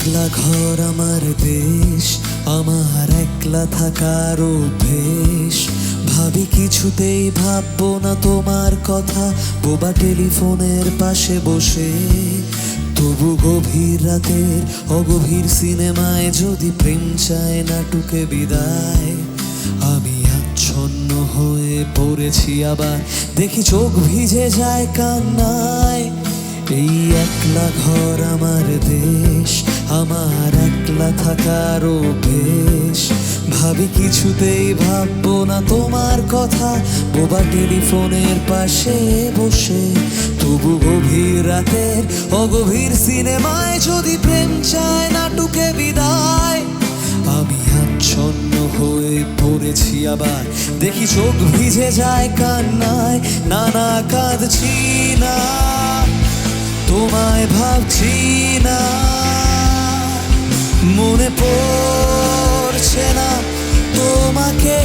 একলা ঘর আমার দেশ, আমার একলা থাকার অভ্যেস। ভাবি কিছুতেই ভাববো না তোমার কথা, বোবা টেলিফোনের পাশে বসে। তবু গভীর রাতের অগভীর সিনেমায় যদি প্রেম চায় নাটুকে বিদায়, আমি আচ্ছন্ন হয়ে পড়েছি আবার, দেখি চোখ ভিজে যায় কান্নায়। এই একলা ঘর আমার দেশ, আমার একলা থাকার অভ্যেস। ভাবি কিছুতেই ভাববো না তোমার কথা, বোবা টেলিফোনের পাশে বসে। তবু গভীর রাতের অগভীর সিনেমায় যদি প্রেম চায় নাটুকে বিদায়, আমি আচ্ছন্ন হয়ে পড়েছি আবার, দেখি চোখ ভিজে যায় কান্নায়। না না, কাঁদছি না, তোমায় ভাবছি না, মনে পড়ছে না তোমাকে।